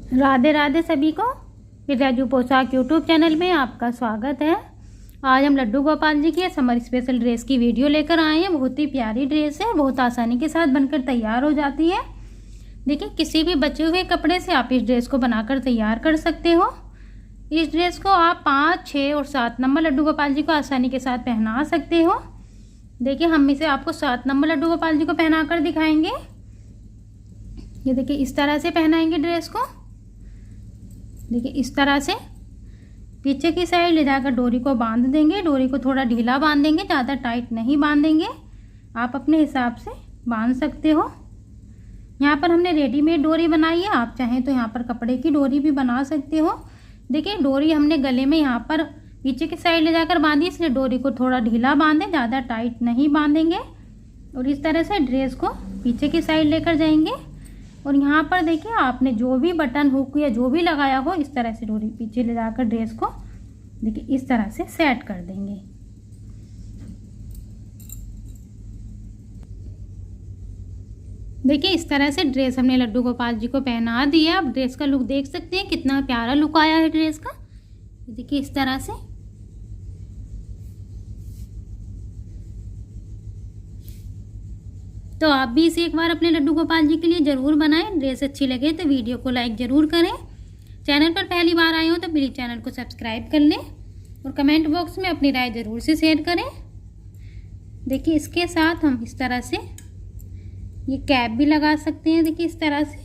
राधे राधे सभी को। राजू पोशाक यूट्यूब चैनल में आपका स्वागत है। आज हम लड्डू गोपाल जी की समर स्पेशल ड्रेस की वीडियो लेकर आए हैं। बहुत ही प्यारी ड्रेस है, बहुत आसानी के साथ बनकर तैयार हो जाती है। देखिए, किसी भी बचे हुए कपड़े से आप इस ड्रेस को बनाकर तैयार कर सकते हो। इस ड्रेस को आप 5, 6 और 7 नंबर लड्डू गोपाल जी को आसानी के साथ पहना सकते हो। देखिए, हम इसे आपको 7 नंबर लड्डू गोपाल जी को पहना कर दिखाएंगे। ये देखिए, इस तरह से पहनाएंगे ड्रेस को। देखिए, इस तरह से पीछे की साइड ले जाकर डोरी को बांध देंगे। डोरी को थोड़ा ढीला बांधेंगे, ज़्यादा टाइट नहीं बांधेंगे। आप अपने हिसाब से बांध सकते हो। यहाँ पर हमने रेडीमेड डोरी बनाई है, आप चाहें तो यहाँ पर कपड़े की डोरी भी बना सकते हो। देखिए, डोरी हमने गले में यहाँ पर पीछे की साइड ले जाकर बांधी, इसलिए डोरी को थोड़ा ढीला बांधें, ज़्यादा टाइट नहीं बांधेंगे। और इस तरह से ड्रेस को पीछे की साइड लेकर जाएंगे। और यहाँ पर देखिए, आपने जो भी बटन हुक या जो भी लगाया हो, इस तरह से डोरी पीछे ले जाकर ड्रेस को देखिए इस तरह से सेट कर देंगे। देखिए, इस तरह से ड्रेस हमने लड्डू गोपाल जी को पहना दिया। आप ड्रेस का लुक देख सकते हैं, कितना प्यारा लुक आया है ड्रेस का। देखिए, इस तरह से। तो आप भी इसे एक बार अपने लड्डू गोपाल जी के लिए ज़रूर बनाएं। ड्रेस अच्छी लगे तो वीडियो को लाइक ज़रूर करें। चैनल पर पहली बार आए हो तो प्लीज़ चैनल को सब्सक्राइब कर लें और कमेंट बॉक्स में अपनी राय ज़रूर से शेयर करें। देखिए, इसके साथ हम इस तरह से ये कैप भी लगा सकते हैं। देखिए, इस तरह से।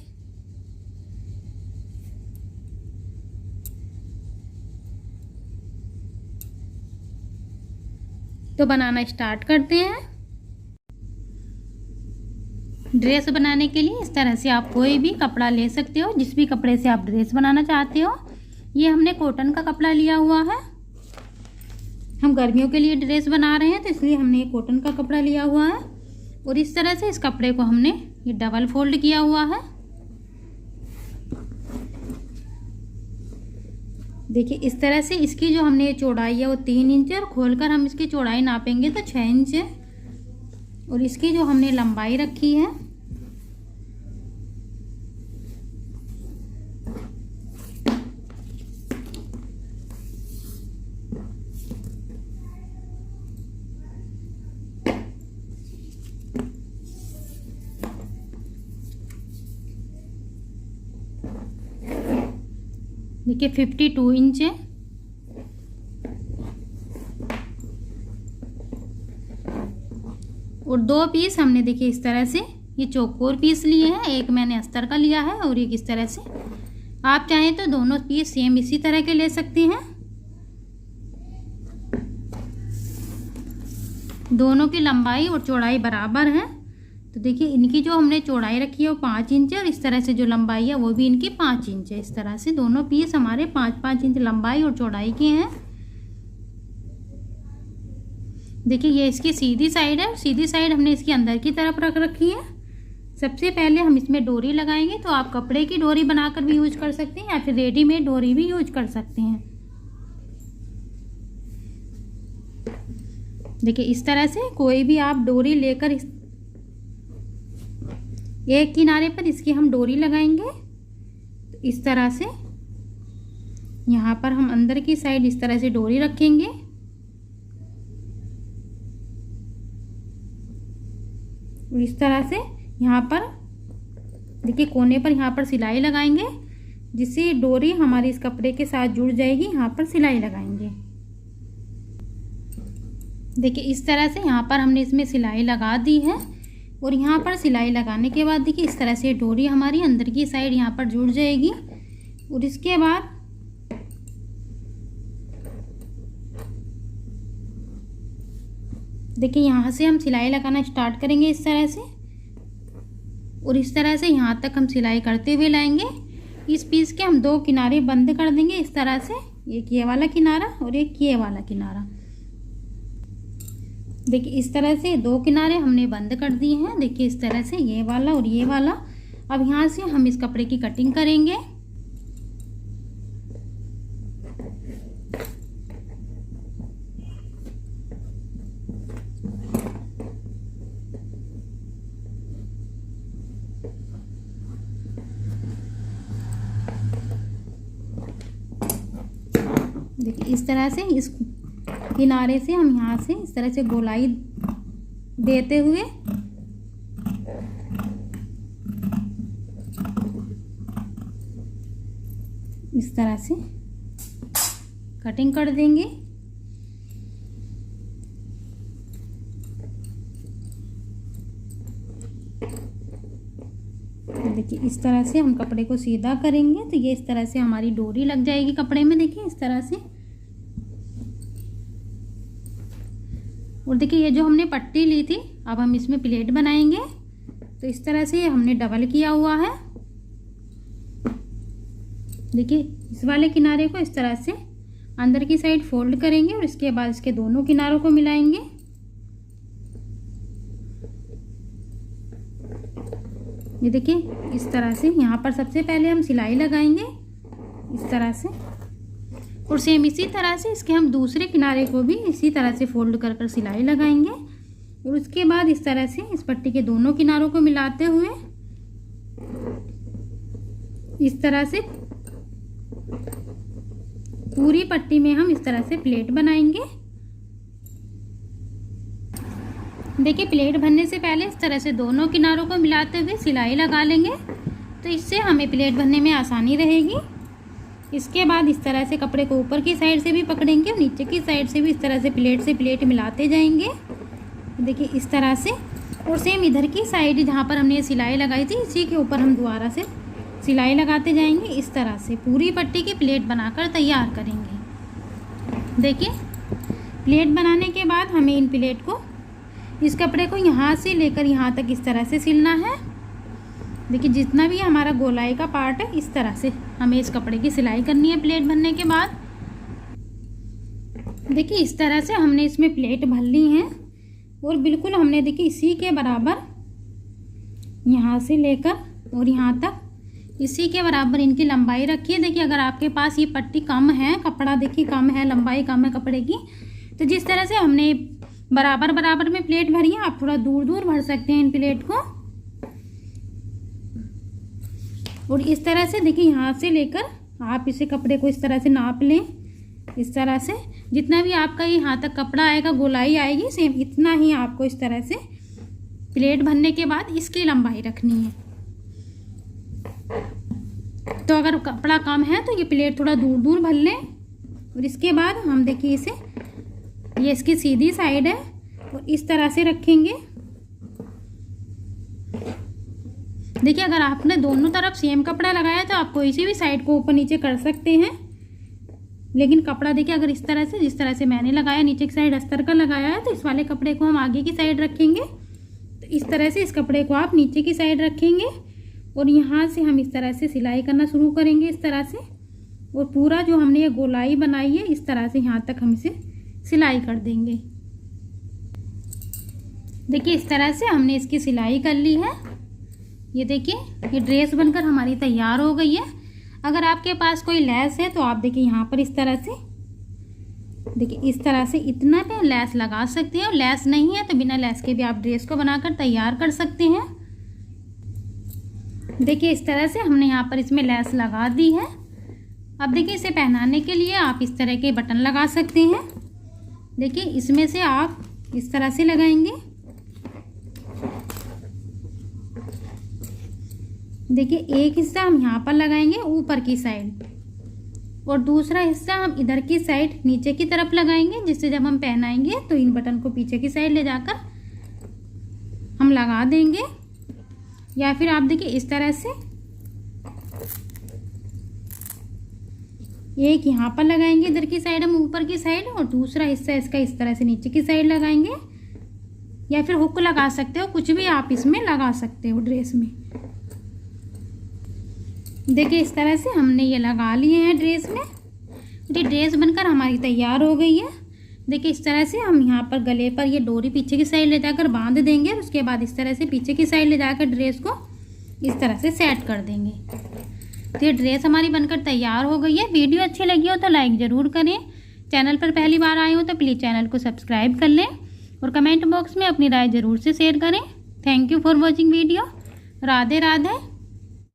तो बनाना स्टार्ट करते हैं। ड्रेस बनाने के लिए इस तरह से आप कोई भी कपड़ा ले सकते हो, जिस भी कपड़े से आप ड्रेस बनाना चाहते हो। ये हमने कॉटन का कपड़ा लिया हुआ है। हम गर्मियों के लिए ड्रेस बना रहे हैं, तो इसलिए हमने ये कॉटन का कपड़ा लिया हुआ है। और इस तरह से इस कपड़े को हमने ये डबल फोल्ड किया हुआ है। देखिए, इस तरह से इसकी जो हमने चौड़ाई है वो 3 इंच है, और खोलकर हम इसकी चौड़ाई नापेंगे तो 6 इंच है। और इसकी जो हमने लंबाई रखी है देखिए 52 इंच है। और 2 पीस हमने देखिए इस तरह से ये चौकोर पीस लिए हैं। एक मैंने अस्तर का लिया है और एक इस तरह से। आप चाहें तो दोनों पीस सेम इसी तरह के ले सकते हैं। दोनों की लंबाई और चौड़ाई बराबर है। तो देखिए, इनकी जो हमने चौड़ाई रखी है वो 5 इंच है, और इस तरह से जो लंबाई है वो भी इनकी 5 इंच है। इस तरह से दोनों पीस हमारे 5-5 इंच लंबाई और चौड़ाई के हैं। देखिए, ये इसकी सीधी साइड है। सीधी साइड हमने इसकी अंदर की तरफ रख रखी है। सबसे पहले हम इसमें डोरी लगाएंगे। तो आप कपड़े की डोरी बनाकर भी यूज कर सकते हैं, या फिर रेडीमेड डोरी भी यूज कर सकते हैं। देखिए, इस तरह से कोई भी आप डोरी लेकर एक किनारे पर इसकी हम डोरी लगाएंगे। तो इस तरह से यहाँ पर हम अंदर की साइड इस तरह से डोरी रखेंगे। और इस तरह से यहाँ पर देखिए कोने पर यहाँ पर सिलाई लगाएंगे, जिससे डोरी हमारी इस कपड़े के साथ जुड़ जाएगी। यहाँ पर सिलाई लगाएंगे। देखिए, इस तरह से यहाँ पर हमने इसमें सिलाई लगा दी है। और यहाँ पर सिलाई लगाने के बाद देखिए इस तरह से डोरी हमारी अंदर की साइड यहाँ पर जुड़ जाएगी। और इसके बाद देखिए, यहाँ से हम सिलाई लगाना स्टार्ट करेंगे इस तरह से। और इस तरह से यहाँ तक हम सिलाई करते हुए लाएंगे। इस पीस के हम 2 किनारे बंद कर देंगे इस तरह से, एक ये वाला किनारा और एक ये वाला किनारा। देखिए, इस तरह से 2 किनारे हमने बंद कर दिए हैं। देखिए, इस तरह से ये वाला और ये वाला। अब यहाँ से हम इस कपड़े की कटिंग करेंगे। देखिए इस तरह से इस किनारे से हम यहाँ से इस तरह से गोलाई देते हुए इस तरह से कटिंग कर देंगे। देखिए इस तरह से हम कपड़े को सीधा करेंगे तो ये इस तरह से हमारी डोरी लग जाएगी कपड़े में। देखिए इस तरह से। और देखिए ये जो हमने पट्टी ली थी अब हम इसमें प्लेट बनाएंगे। तो इस तरह से हमने डबल किया हुआ है। देखिए इस वाले किनारे को इस तरह से अंदर की साइड फोल्ड करेंगे और इसके बाद इसके दोनों किनारों को मिलाएंगे। ये देखिए इस तरह से यहाँ पर सबसे पहले हम सिलाई लगाएंगे इस तरह से, और सेम इसी तरह से इसके हम दूसरे किनारे को भी इसी तरह से फोल्ड कर कर सिलाई लगाएंगे। और उसके बाद इस तरह से इस पट्टी के दोनों किनारों को मिलाते हुए इस तरह से पूरी पट्टी में हम इस तरह से प्लेट बनाएंगे। देखिए प्लेट बनने से पहले इस तरह से दोनों किनारों को मिलाते हुए सिलाई लगा लेंगे, तो इससे हमें प्लेट बनने में आसानी रहेगी। इसके बाद इस तरह से कपड़े को ऊपर की साइड से भी पकड़ेंगे और नीचे की साइड से भी इस तरह से प्लेट मिलाते जाएंगे। देखिए इस तरह से। और सेम इधर की साइड जहाँ पर हमने सिलाई लगाई थी इसी के ऊपर हम दोबारा से सिलाई लगाते जाएंगे। इस तरह से पूरी पट्टी की प्लेट बनाकर तैयार करेंगे। देखिए प्लेट बनाने के बाद हमें इन प्लेट को इस कपड़े को यहाँ से लेकर यहाँ तक इस तरह से सिलना है। देखिए जितना भी हमारा गोलाई का पार्ट है इस तरह से हमें इस कपड़े की सिलाई करनी है प्लेट बनने के बाद। देखिए इस तरह से हमने इसमें प्लेट भर ली है और बिल्कुल हमने देखिए इसी के बराबर यहाँ से लेकर और यहाँ तक इसी के बराबर इनकी लंबाई रखी है। देखिए अगर आपके पास ये पट्टी कम है, कपड़ा देखिए कम है, लंबाई कम है कपड़े की, तो जिस तरह से हमने बराबर बराबर में प्लेट भरी है आप थोड़ा दूर दूर भर सकते हैं इन प्लेट को। और इस तरह से देखिए यहाँ से लेकर आप इसे कपड़े को इस तरह से नाप लें। इस तरह से जितना भी आपका यहाँ तक कपड़ा आएगा, गोलाई आएगी, सेम इतना ही आपको इस तरह से प्लेट भरने के बाद इसकी लंबाई रखनी है। तो अगर कपड़ा कम है तो ये प्लेट थोड़ा दूर दूर भर लें। और इसके बाद हम देखिए इसे, ये इसकी सीधी साइड है और इस तरह से रखेंगे। देखिए अगर आपने दोनों तरफ सेम कपड़ा लगाया तो आप कोई सी भी साइड को ऊपर नीचे कर सकते हैं, लेकिन कपड़ा देखिए अगर इस तरह से, जिस तरह से मैंने लगाया नीचे की साइड अस्तर का लगाया है, तो इस वाले कपड़े को हम आगे की साइड रखेंगे। तो इस तरह से इस कपड़े को आप नीचे की साइड रखेंगे और यहाँ से हम इस तरह से सिलाई करना शुरू करेंगे इस तरह से। और पूरा जो हमने ये गोलाई बनाई है इस तरह से यहाँ तक हम इसे सिलाई कर देंगे। देखिए इस तरह से हमने इसकी सिलाई कर ली है। ये देखिए ये ड्रेस बनकर हमारी तैयार हो गई है। अगर आपके पास कोई लेस है तो आप देखिए यहाँ पर इस तरह से, देखिए इस तरह से इतना पे लेस लगा सकते हैं, और लेस नहीं है तो बिना लेस के भी आप ड्रेस को बनाकर तैयार कर सकते हैं। देखिए इस तरह से हमने यहाँ पर इसमें लेस लगा दी है। अब देखिए इसे पहनाने के लिए आप इस तरह के बटन लगा सकते हैं। देखिए इसमें से आप इस तरह से लगाएंगे। देखिए एक हिस्सा हम यहाँ पर लगाएंगे ऊपर की साइड, और दूसरा हिस्सा हम इधर की साइड नीचे की तरफ लगाएंगे, जिससे जब हम पहनाएंगे तो इन बटन को पीछे की साइड ले जाकर हम लगा देंगे। या फिर आप देखिए इस तरह से एक यहाँ पर लगाएंगे इधर की साइड हम ऊपर की साइड, और दूसरा हिस्सा इसका इस तरह से नीचे की साइड लगाएंगे। या फिर हुक लगा सकते हो, कुछ भी आप इसमें लगा सकते हो ड्रेस में। देखिए इस तरह से हमने ये लगा लिए हैं ड्रेस में। ये ड्रेस बनकर हमारी तैयार हो गई है। देखिए इस तरह से हम यहाँ पर गले पर ये डोरी पीछे की साइड ले जाकर बांध देंगे, और उसके बाद इस तरह से पीछे की साइड ले जाकर ड्रेस को इस तरह से सेट कर देंगे। तो ये ड्रेस हमारी बनकर तैयार हो गई है। वीडियो अच्छी लगी हो तो लाइक ज़रूर करें। चैनल पर पहली बार आए हो तो प्लीज़ चैनल को सब्सक्राइब कर लें, और कमेंट बॉक्स में अपनी राय ज़रूर से शेयर करें। Thank you for watching video. Radhe Radhe.